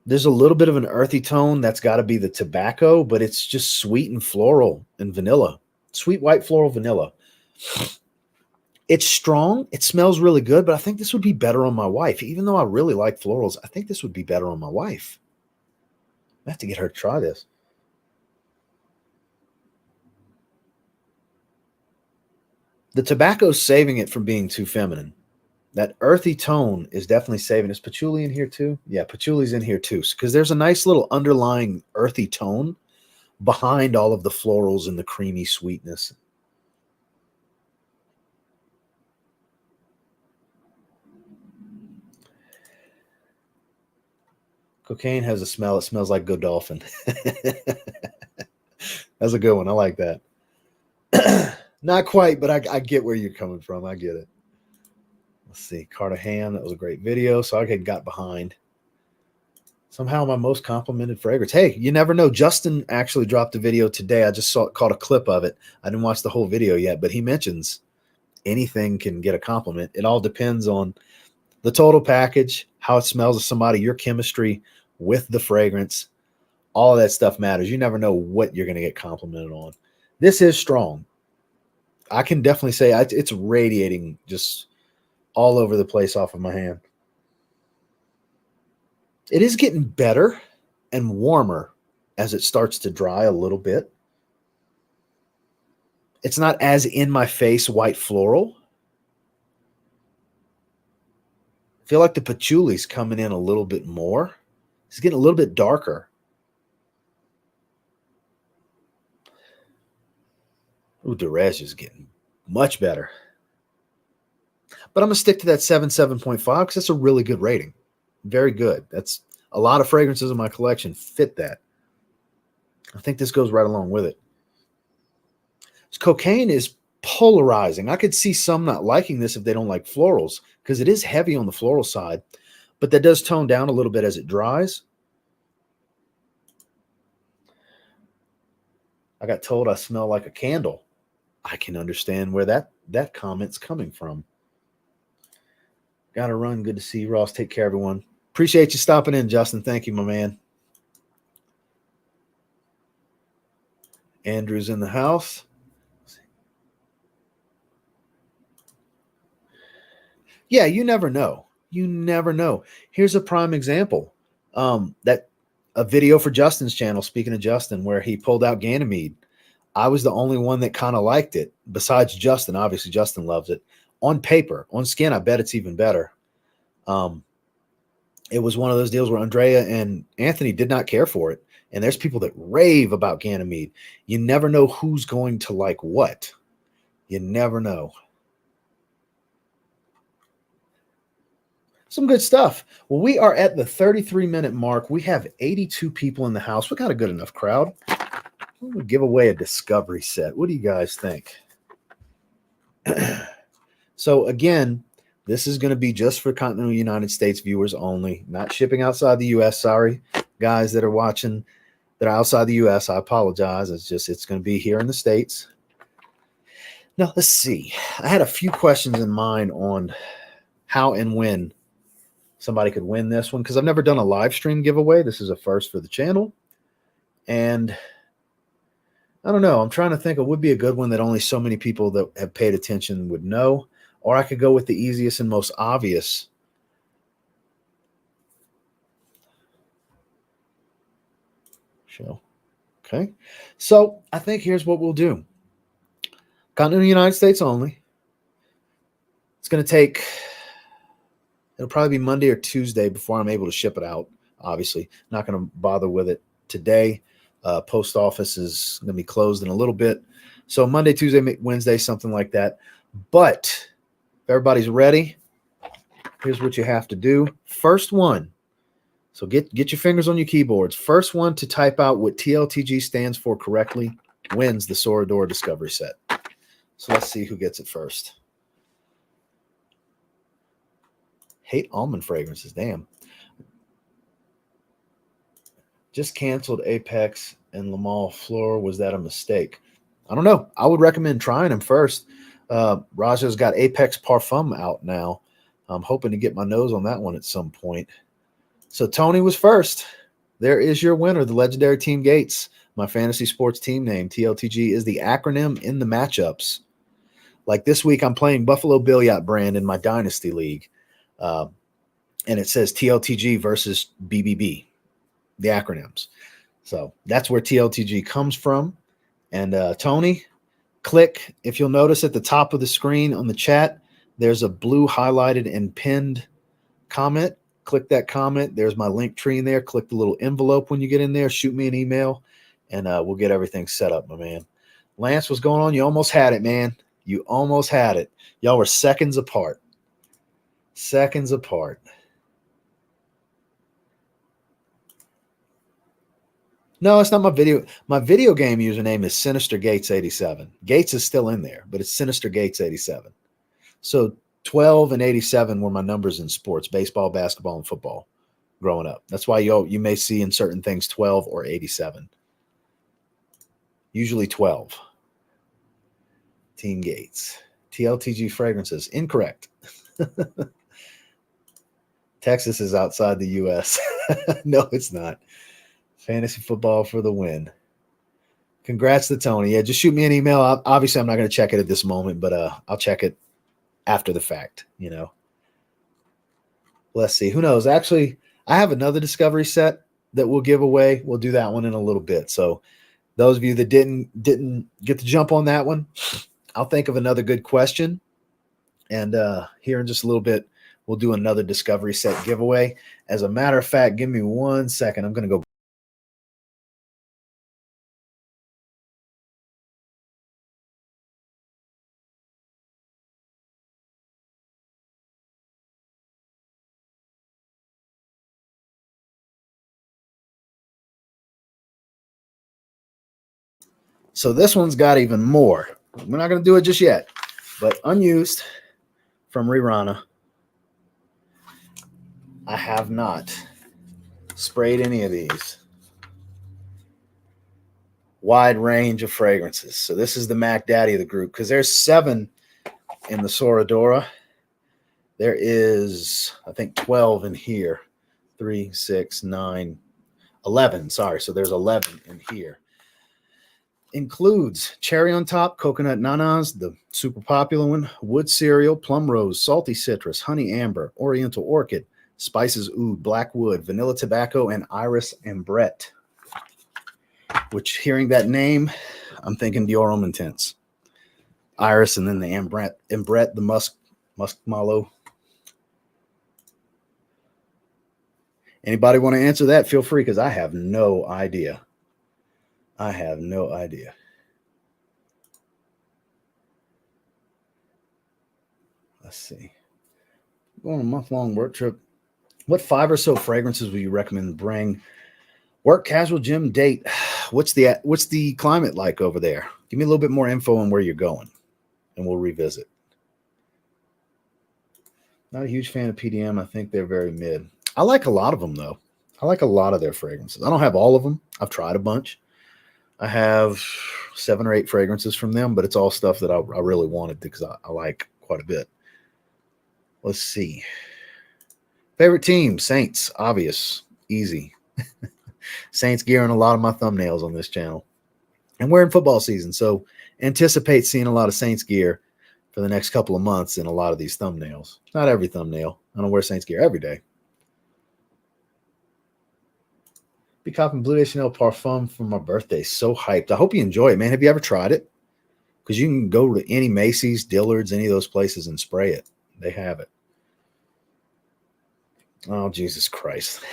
There's a little bit of an earthy tone. That's got to be the tobacco, but it's just sweet and floral and vanilla. Sweet white floral vanilla. It's strong. It smells really good, but I think this would be better on my wife. Even though I really like florals, I think this would be better on my wife. I have to get her to try this. The tobacco's saving it from being too feminine. That earthy tone is definitely saving. Is patchouli in here too? Yeah, patchouli's in here too. Because there's a nice little underlying earthy tone behind all of the florals and the creamy sweetness. Cocaine has a smell. It smells like Godolphin. That's a good one. I like that. Not quite, but I get where you're coming from. I get it. Let's see. Carter Ham. That was a great video. So I got behind. Somehow my most complimented fragrance. Hey, you never know. Justin actually dropped a video today. I just caught a clip of it. I didn't watch the whole video yet, but he mentions anything can get a compliment. It all depends on the total package, how it smells to somebody, your chemistry with the fragrance. All of that stuff matters. You never know what you're going to get complimented on. This is strong. I can definitely say it's radiating just all over the place off of my hand. It is getting better and warmer as it starts to dry a little bit. It's not as in my face white floral. I feel like the patchouli's coming in a little bit more. It's getting a little bit darker. Ooh, Daarej is getting much better. But I'm going to stick to that 7.5 because that's a really good rating. Very good. That's a lot of fragrances in my collection fit that. I think this goes right along with it. This cocaine is polarizing. I could see some not liking this if they don't like florals because it is heavy on the floral side, but that does tone down a little bit as it dries. I got told I smell like a candle. I can understand where that comment's coming from. Gotta run. Good to see you, Ross. Take care, everyone. Appreciate you stopping in, Justin. Thank you, my man. Andrew's in the house. Yeah, you never know. You never know. Here's a prime example. That a video for Justin's channel, speaking of Justin, where he pulled out Ganymede. I was the only one that kind of liked it, besides Justin. Obviously, Justin loves it. On paper, on skin, I bet it's even better. It was one of those deals where Andrea and Anthony did not care for it. And there's people that rave about Ganymede. You never know who's going to like what. You never know. Some good stuff. Well, we are at the 33-minute mark. We have 82 people in the house. We got a good enough crowd. We'll give away a discovery set. What do you guys think? So again, this is going to be just for continental United States viewers only, not shipping outside the U.S. Sorry, guys that are watching that are outside the U.S. I apologize. It's going to be here in the States. Now, let's see. I had a few questions in mind on how and when somebody could win this one because I've never done a live stream giveaway. This is a first for the channel. And I don't know. I'm trying to think it would be a good one that only so many people that have paid attention would know. Or I could go with the easiest and most obvious. Show. Okay. So I think here's what we'll do. Continental United States only. It's going to take, it'll probably be Monday or Tuesday before I'm able to ship it out. Obviously, not going to bother with it today. Post office is going to be closed in a little bit. So Monday, Tuesday, Wednesday, something like that. But if everybody's ready, here's what you have to do. First one. So get your fingers on your keyboards. First one to type out what TLTG stands for correctly wins the Sora Dora Discovery Set. So let's see who gets it first. Hate almond fragrances. Damn. Just canceled Apex and Lamal Floor. Was that a mistake? I don't know. I would recommend trying them first. Raja's got Apex Parfum out now. I'm hoping to get my nose on that one at some point. So Tony was first. There is your winner, the legendary Team Gates. My fantasy sports team name, TLTG, is the acronym in the matchups. Like this week, I'm playing Buffalo Bill Yacht brand in my Dynasty League. And it says TLTG versus BBB, the acronyms. So that's where TLTG comes from. And Tony, click. If you'll notice at the top of the screen on the chat, there's a blue highlighted and pinned comment. Click that comment. There's my link tree in there. Click the little envelope when you get in there. Shoot me an email, and we'll get everything set up, my man. Lance, what's going on? You almost had it, man. You almost had it. Y'all were seconds apart. Seconds apart. No, it's not my video. My video game username is Sinister Gates 87. Gates is still in there, but it's Sinister Gates 87. So 12 and 87 were my numbers in sports, baseball, basketball, and football growing up. That's why you may see in certain things 12 or 87. Usually 12. Team Gates. TLTG fragrances. Incorrect. Texas is outside the U.S. No, it's not. Fantasy football for the win. Congrats to Tony. Yeah, just shoot me an email. Obviously, I'm not going to check it at this moment, but I'll check it after the fact, you know. Let's see. Who knows? Actually, I have another discovery set that we'll give away. We'll do that one in a little bit. So those of you that didn't get to jump on that one, I'll think of another good question. And here in just a little bit, we'll do another discovery set giveaway. As a matter of fact, give me 1 second. I'm going to go. So this one's got even more. We're not going to do it just yet, but unused from Rirana. I have not sprayed any of these. Wide range of fragrances. So this is the Mac Daddy of the group because there's 7 in the Sora Dora. There is, I think, 12 in here. 3, 6, 9, 11. Sorry. So there's 11 in here. Includes cherry on top, coconut nanas, the super popular one, wood cereal, plum rose, salty citrus, honey amber, oriental orchid, spices oud, black wood, vanilla tobacco, and iris ambrette. Which, hearing that name, I'm thinking Dior Homme Intense. Iris and then the ambrette, the musk mallow. Anybody want to answer that? Feel free, because I have no idea. I have no idea. Let's see. Going on a month-long work trip. What 5 or so fragrances would you recommend to bring? Work, casual, gym, date. What's the climate like over there? Give me a little bit more info on where you're going, and we'll revisit. Not a huge fan of PDM. I think they're very mid. I like a lot of them, though. I like a lot of their fragrances. I don't have all of them. I've tried a bunch. I have 7 or 8 fragrances from them, but it's all stuff that I really wanted because I like quite a bit. Let's see. Favorite team, Saints. Obvious. Easy. Saints gear in a lot of my thumbnails on this channel. And we're in football season, so anticipate seeing a lot of Saints gear for the next couple of months in a lot of these thumbnails. Not every thumbnail. I don't wear Saints gear every day. Be copping Blue de Chanel Parfum for my birthday. So hyped. I hope you enjoy it, man. Have you ever tried it? Because you can go to any Macy's, Dillard's, any of those places and spray it. They have it. Oh, Jesus Christ.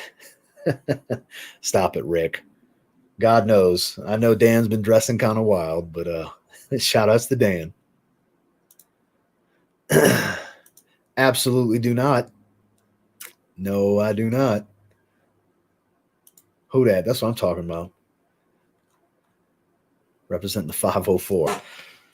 Stop it, Rick. God knows. I know Dan's been dressing kind of wild, but shout outs to Dan. Absolutely do not. No, I do not. Who that? That's what I'm talking about. Representing the 504.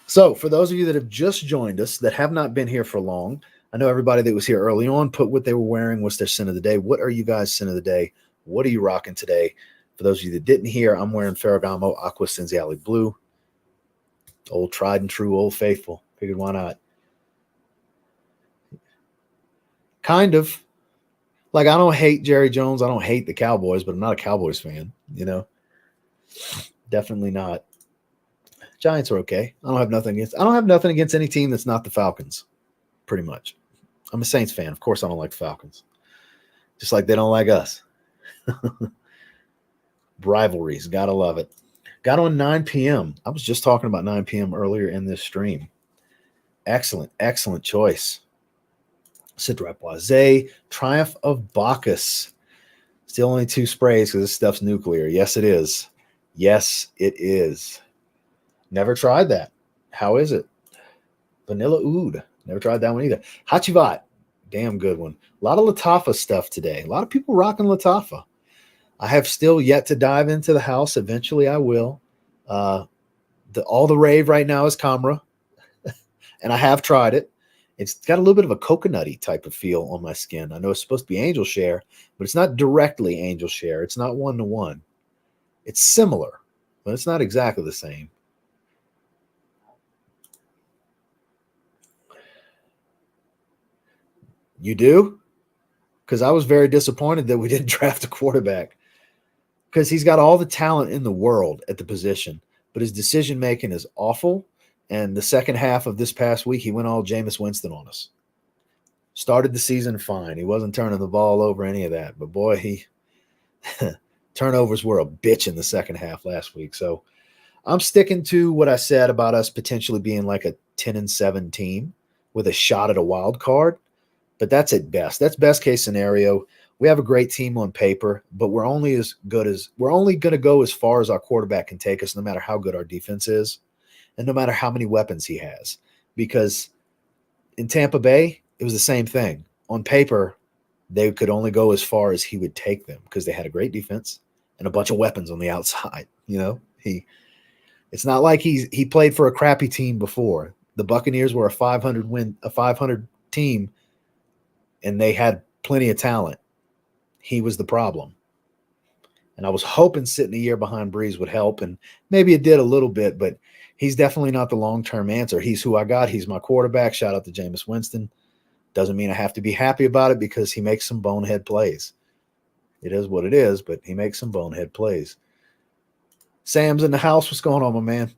So for those of you that have just joined us, that have not been here for long, I know everybody that was here early on put what they were wearing, what's their sin of the day. What are you guys' sin of the day? What are you rocking today? For those of you that didn't hear, I'm wearing Ferragamo Aqua Cinziali Blue. Old tried and true, old faithful. Figured why not? Kind of. Like, I don't hate Jerry Jones. I don't hate the Cowboys, but I'm not a Cowboys fan, you know? Definitely not. Giants are okay. I don't have nothing against any team that's not the Falcons, pretty much. I'm a Saints fan. Of course I don't like the Falcons. Just like they don't like us. Rivalries. Gotta love it. Got on 9 p.m. I was just talking about 9 p.m. earlier in this stream. Excellent, excellent choice. Citra Boise, Triumph of Bacchus. Still only 2 sprays because this stuff's nuclear. Yes, it is. Yes, it is. Never tried that. How is it? Vanilla Oud. Never tried that one either. Hachivat. Damn good one. A lot of Lattafa stuff today. A lot of people rocking Lattafa. I have still yet to dive into the house. Eventually I will. All the rave right now is Camera. And I have tried it. It's got a little bit of a coconutty type of feel on my skin. I know it's supposed to be Angel Share, but it's not directly Angel Share. It's not 1-to-1. It's similar, but it's not exactly the same. You do? Because I was very disappointed that we didn't draft a quarterback. Because he's got all the talent in the world at the position, but his decision-making is awful. And the second half of this past week, he went all Jameis Winston on us. Started the season fine. He wasn't turning the ball over, any of that. But, boy, turnovers were a bitch in the second half last week. So I'm sticking to what I said about us potentially being like a 10-7 team with a shot at a wild card. But that's at best. That's best case scenario. We have a great team on paper, but we're only going to go as far as our quarterback can take us, no matter how good our defense is. And no matter how many weapons he has, because in Tampa Bay, it was the same thing. On paper, they could only go as far as he would take them because they had a great defense and a bunch of weapons on the outside. You know, it's not like he played for a crappy team before. The Buccaneers were a 500 team, and they had plenty of talent. He was the problem. And I was hoping sitting a year behind Breeze would help, and maybe it did a little bit, but he's definitely not the long-term answer. He's who I got. He's my quarterback. Shout out to Jameis Winston. Doesn't mean I have to be happy about it because he makes some bonehead plays. It is what it is, but he makes some bonehead plays. Sam's in the house. What's going on, my man?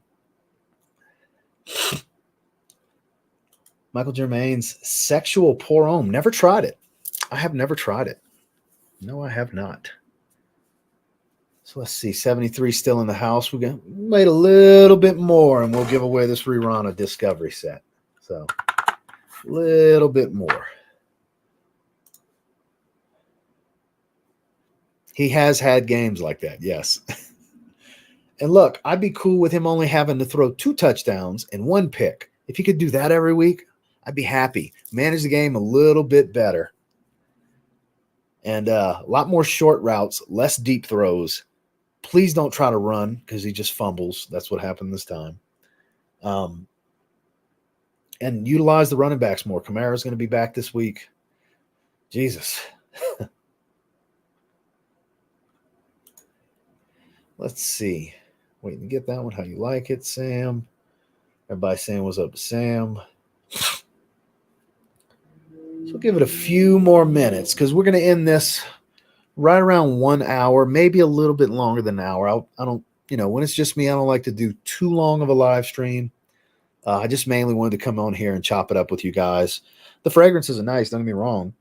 Michael Germain's Sexual Pour Homme. Never tried it. I have never tried it. No, I have not. So let's see, 73 still in the house. We got made a little bit more, and we'll give away this Rirana Discovery set. So a little bit more. He has had games like that, yes. And look, I'd be cool with him only having to throw 2 touchdowns and 1 pick. If he could do that every week, I'd be happy. Manage the game a little bit better. And a lot more short routes, less deep throws. Please don't try to run because he just fumbles. That's what happened this time. And utilize the running backs more. Kamara's going to be back this week. Jesus. Let's see. Waiting to get that one. How you like it, Sam? Everybody saying what's up to Sam. So give it a few more minutes because we're going to end this right around 1 hour, maybe a little bit longer than an hour. I don't, when it's just me, I don't like to do too long of a live stream. I just mainly wanted to come on here and chop it up with you guys. The fragrances are nice, don't get me wrong.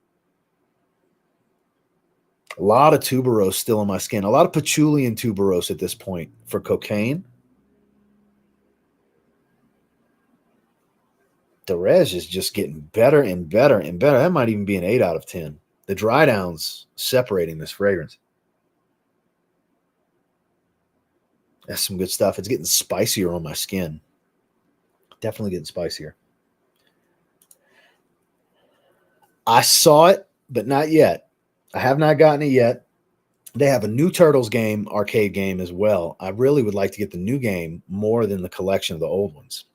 A lot of tuberose still on my skin. A lot of patchouli and tuberose at this point for cocaine. Daarej is just getting better and better and better. That might even be an 8 out of 10. The dry down's separating this fragrance. That's some good stuff. It's getting spicier on my skin. Definitely getting spicier. I saw it, but not yet. I have not gotten it yet. They have a new Turtles game, arcade game as well. I really would like to get the new game more than the collection of the old ones.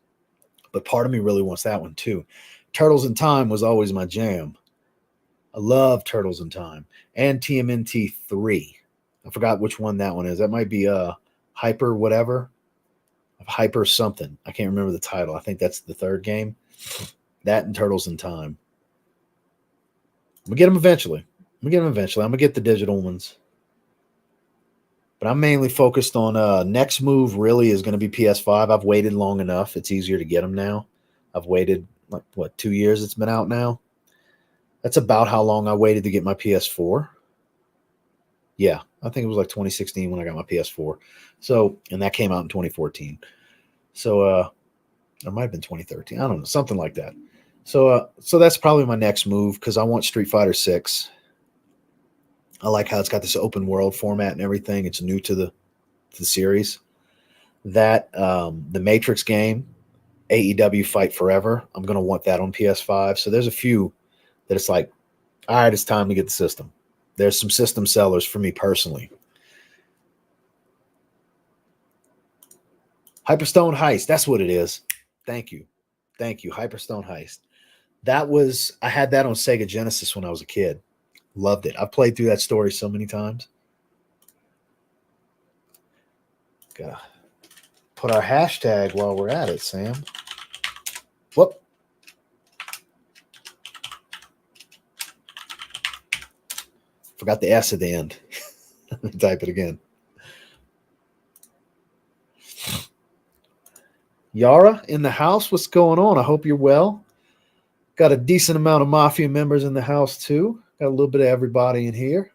But part of me really wants that one too. Turtles in Time was always my jam. I love Turtles in Time. And TMNT 3. I forgot which one that one is. That might be Hyper whatever. Hyper something. I can't remember the title. I think that's the third game. That and Turtles in Time. I'm going to get them eventually. I'm going to get the digital ones. But I'm mainly focused on next move really is going to be PS5. I've waited long enough. It's easier to get them now. I've waited, 2 years it's been out now? That's about how long I waited to get my PS4. Yeah, I think it was like 2016 when I got my PS4. So, and that came out in 2014. So, it might have been 2013. I don't know, something like that. So that's probably my next move because I want Street Fighter 6. I like how it's got this open world format and everything. It's new to the series. That the Matrix game, AEW Fight Forever. I'm gonna want that on PS5. So there's a few that it's like, all right, it's time to get the system. There's some system sellers for me personally. Hyperstone Heist. That's what it is. Thank you. Hyperstone Heist. I had that on Sega Genesis when I was a kid. Loved it. I've played through that story so many times. Gotta put our hashtag while we're at it, Sam. Whoop. Forgot the S at the end. Let me type it again. Yara in the house. What's going on? I hope you're well. Got a decent amount of Mafia members in the house too. Got a little bit of everybody in here.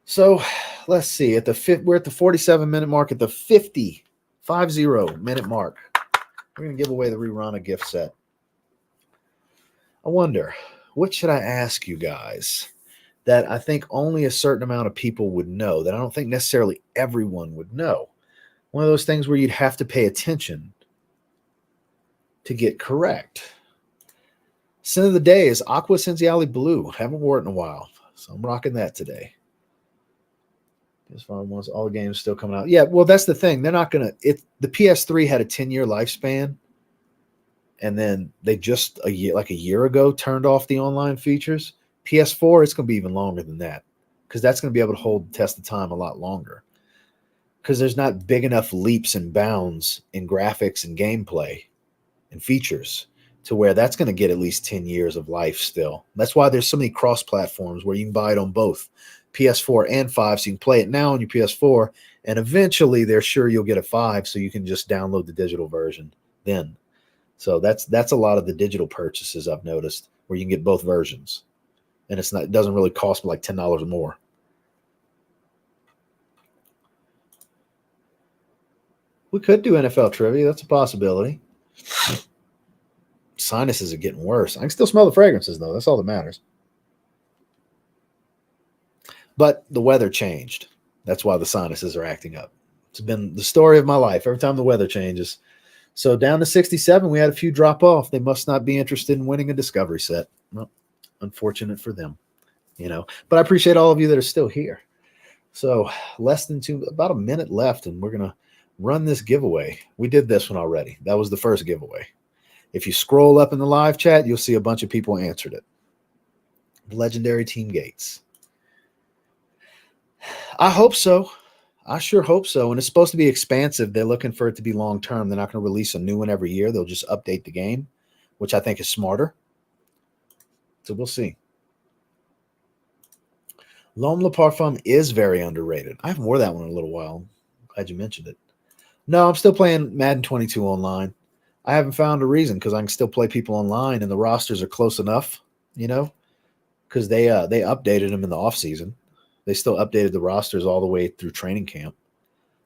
So let's see. We're at the 47-minute mark. At the 50 minute mark, we're going to give away the Rirana gift set. I wonder, what should I ask you guys that I think only a certain amount of people would know, that I don't think necessarily everyone would know? One of those things where you'd have to pay attention to get correct. Sin of the day is Aqua Senziali Blue. Haven't worn it in a while, so I'm rocking that today. As far as all the games still coming out. Yeah, well, that's the thing. They're not going to – the PS3 had a 10-year lifespan, and then they just a year ago turned off the online features. PS4, it's going to be even longer than that because that's going to be able to hold the test of time a lot longer because there's not big enough leaps and bounds in graphics and gameplay and features to where that's going to get at least 10 years of life still. That's why there's so many cross-platforms where you can buy it on both PS4 and 5, so you can play it now on your PS4, and eventually they're sure you'll get a 5, so you can just download the digital version then. So that's a lot of the digital purchases I've noticed where you can get both versions, and it doesn't really cost like $10 more. We could do NFL trivia. That's a possibility. Sinuses are getting worse. I can still smell the fragrances, though. That's all that matters. But the weather changed. That's why the sinuses are acting up. It's been the story of my life every time the weather changes. So down to 67, we had a few drop off. They must not be interested in winning a discovery set. Well, unfortunate for them, But I appreciate all of you that are still here. So about a minute left, and we're going to run this giveaway. We did this one already. That was the first giveaway. If you scroll up in the live chat, you'll see a bunch of people answered it. Legendary Team Gates. I hope so. I sure hope so. And it's supposed to be expansive. They're looking for it to be long-term. They're not going to release a new one every year. They'll just update the game, which I think is smarter. So we'll see. L'Homme Le Parfum is very underrated. I haven't worn that one in a little while. Glad you mentioned it. No, I'm still playing Madden 22 online. I haven't found a reason because I can still play people online and the rosters are close enough, because they updated them in the offseason. They still updated the rosters all the way through training camp.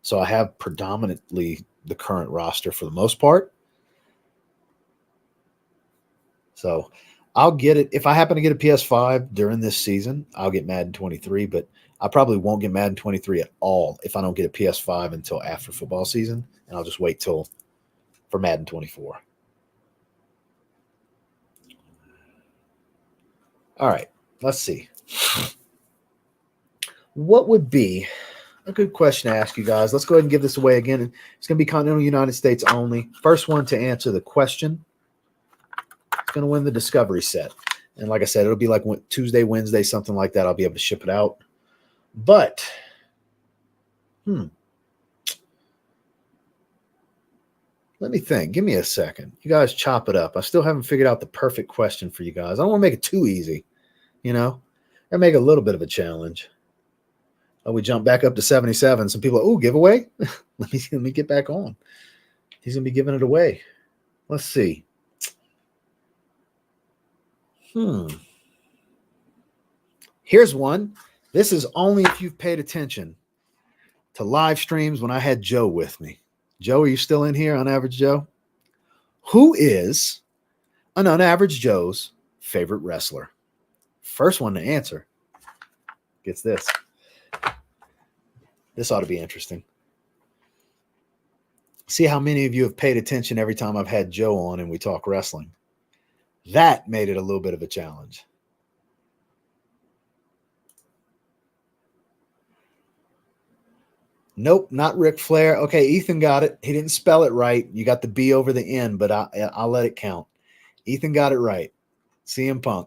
So I have predominantly the current roster for the most part. So I'll get it. If I happen to get a PS5 during this season, I'll get Madden 23, but I probably won't get Madden 23 at all if I don't get a PS5 until after football season, and I'll just wait for Madden 24. All right, let's see. What would be a good question to ask you guys? Let's go ahead and give this away again. It's going to be Continental United States only. First one to answer the question is going to win the Discovery set. And like I said, it'll be like Tuesday, Wednesday, something like that. I'll be able to ship it out. But, let me think. Give me a second. You guys chop it up. I still haven't figured out the perfect question for you guys. I don't want to make it too easy, you know? I make it a little bit of a challenge. Oh, we jump back up to 77. Some people, oh, giveaway? let me get back on. He's going to be giving it away. Let's see. Here's one. This is only if you've paid attention to live streams when I had Joe with me. Joe, are you still in here, Unaverage Joe? Who is an Unaverage Joe's favorite wrestler? First one to answer gets this. This ought to be interesting. See how many of you have paid attention every time I've had Joe on and we talk wrestling. That made it a little bit of a challenge. Nope, not Ric Flair. Okay, Ethan got it. He didn't spell it right. You got the B over the N, but I'll let it count. Ethan got it right. CM Punk.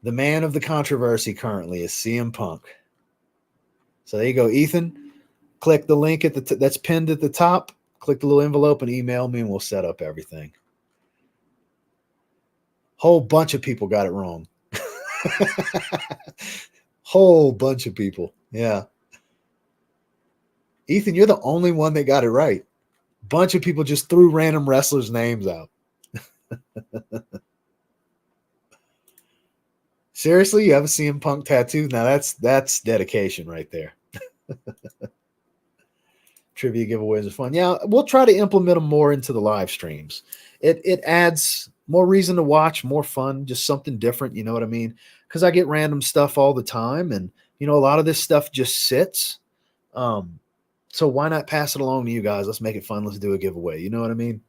The man of the controversy currently is CM Punk. So there you go, Ethan. Click the link at that's pinned at the top. Click the little envelope and email me, and we'll set up everything. Whole bunch of people got it wrong. Whole bunch of people. Yeah. Ethan, you're the only one that got it right. Bunch of people just threw random wrestlers' names out. Seriously, you have a CM Punk tattoo? Now that's dedication right there. Trivia giveaways are fun. Yeah, we'll try to implement them more into the live streams. It adds more reason to watch, more fun, just something different. You know what I mean? Because I get random stuff all the time, and a lot of this stuff just sits. So why not pass it along to you guys? Let's make it fun. Let's do a giveaway. You know what I mean?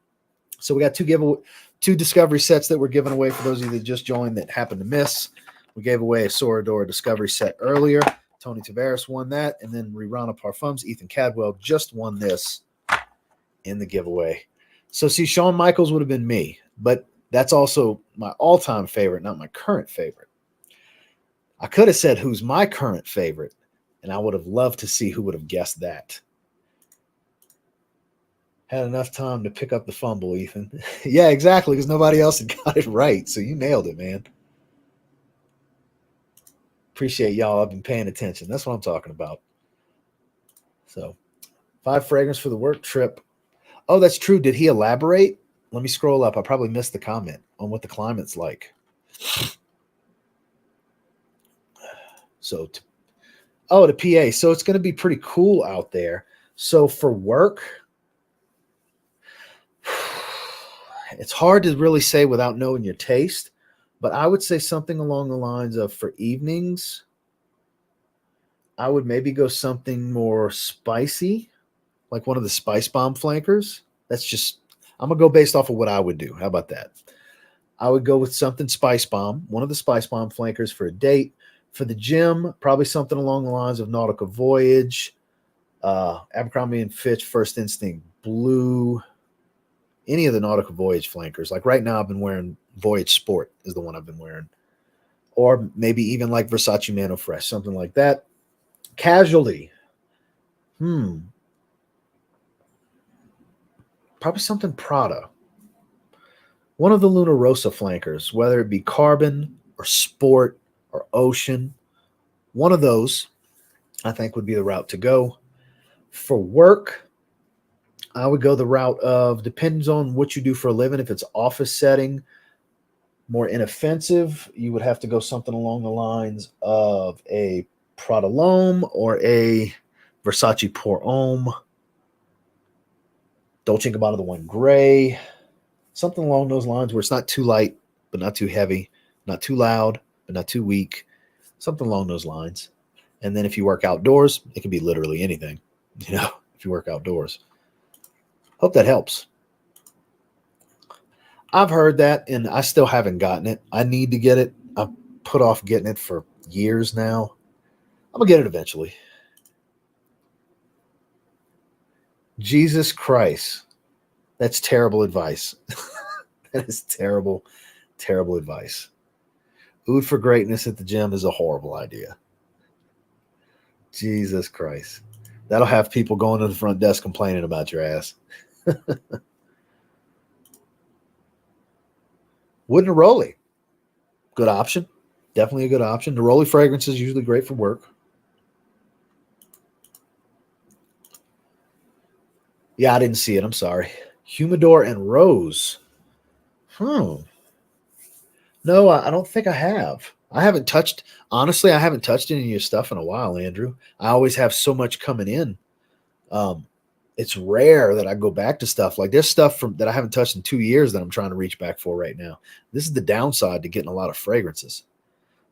So we got two Discovery sets that we're giving away for those of you that just joined that happened to miss. We gave away a Sora Dora Discovery set earlier. Tony Tavares won that. And then Rihanna Parfums, Ethan Cadwell just won this in the giveaway. So see, Shawn Michaels would have been me, but that's also my all-time favorite, not my current favorite. I could have said who's my current favorite, and I would have loved to see who would have guessed that. Had enough time to pick up the fumble, Ethan. Yeah, exactly, because nobody else had got it right. So you nailed it, man. Appreciate y'all. I've been paying attention. That's what I'm talking about. So 5 fragrance for the work trip. Oh, that's true. Did he elaborate? Let me scroll up. I probably missed the comment on what the climate's like. So, the PA. So it's going to be pretty cool out there. So for work, it's hard to really say without knowing your taste, but I would say something along the lines of for evenings, I would maybe go something more spicy, like one of the Spice Bomb flankers. That's just, I'm going to go based off of what I would do. How about that? I would go with something Spice Bomb, one of the Spice Bomb flankers for a date. For the gym, probably something along the lines of Nautica Voyage, Abercrombie and Fitch, First Instinct Blue, any of the Nautica Voyage flankers. Like right now, I've been wearing Voyage Sport is the one I've been wearing. Or maybe even like Versace Mano Fresh, something like that. Casually. Probably something Prada. One of the Luna Rosa flankers, whether it be Carbon or Sport or Ocean. One of those, I think, would be the route to go. For work, I would go the route of, depends on what you do for a living. If it's office setting, more inoffensive, you would have to go something along the lines of a Prada L'Homme or a Versace Pour Homme, Dolce & Gabbana the One Gray, something along those lines where it's not too light, but not too heavy, not too loud, but not too weak, something along those lines. And then if you work outdoors, it can be literally anything, if you work outdoors. Hope that helps. I've heard that, and I still haven't gotten it. I need to get it. I've put off getting it for years now. I'm going to get it eventually. Jesus Christ. That's terrible advice. That is terrible, terrible advice. Food for greatness at the gym is a horrible idea. Jesus Christ. That'll have people going to the front desk complaining about your ass. Wood Neroli. Good option. Definitely a good option. Neroli fragrance is usually great for work. Yeah, I didn't see it. I'm sorry. Humidor and Rose. No, I don't think I have. I haven't touched, honestly, I haven't touched any of your stuff in a while, Andrew. I always have so much coming in. It's rare that I go back to stuff. Like there's stuff from that I haven't touched in 2 years that I'm trying to reach back for right now. This is the downside to getting a lot of fragrances.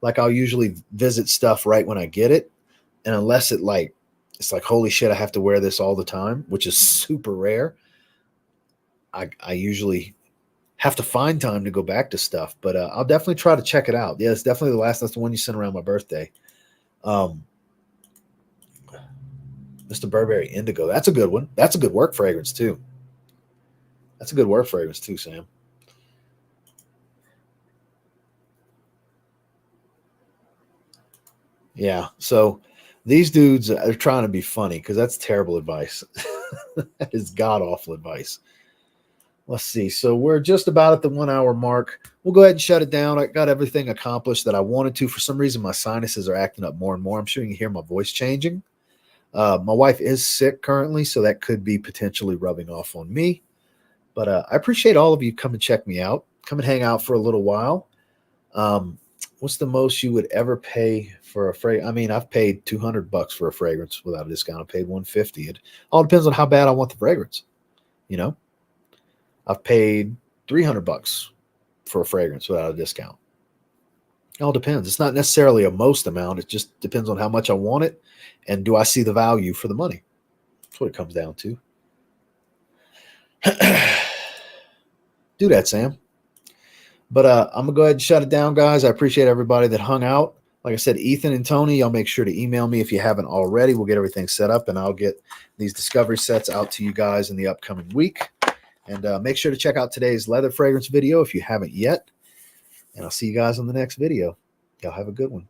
Like I'll usually visit stuff right when I get it. And unless it's like, holy shit, I have to wear this all the time, which is super rare. I usually have to find time to go back to stuff, but I'll definitely try to check it out. Yeah, it's definitely that's the one you sent around my birthday. Mr. Burberry Indigo. That's a good one. That's a good work fragrance too. That's a good work fragrance too, Sam. Yeah. So these dudes are trying to be funny because that's terrible advice. That is god-awful advice. Let's see. So we're just about at the 1 hour mark. We'll go ahead and shut it down. I got everything accomplished that I wanted to. For some reason, my sinuses are acting up more and more. I'm sure you can hear my voice changing. My wife is sick currently, so that could be potentially rubbing off on me. But I appreciate all of you come and check me out. Come and hang out for a little while. What's the most you would ever pay for a fragrance? I mean, I've paid $200 for a fragrance without a discount. I paid $150. It all depends on how bad I want the fragrance. You know, I've paid $300 for a fragrance without a discount. It all depends. It's not necessarily a most amount. It just depends on how much I want it and do I see the value for the money. That's what it comes down to. Do that, Sam. But I'm going to go ahead and shut it down, guys. I appreciate everybody that hung out. Like I said, Ethan and Tony, y'all make sure to email me if you haven't already. We'll get everything set up, and I'll get these discovery sets out to you guys in the upcoming week. And make sure to check out today's leather fragrance video if you haven't yet. And I'll see you guys on the next video. Y'all have a good one.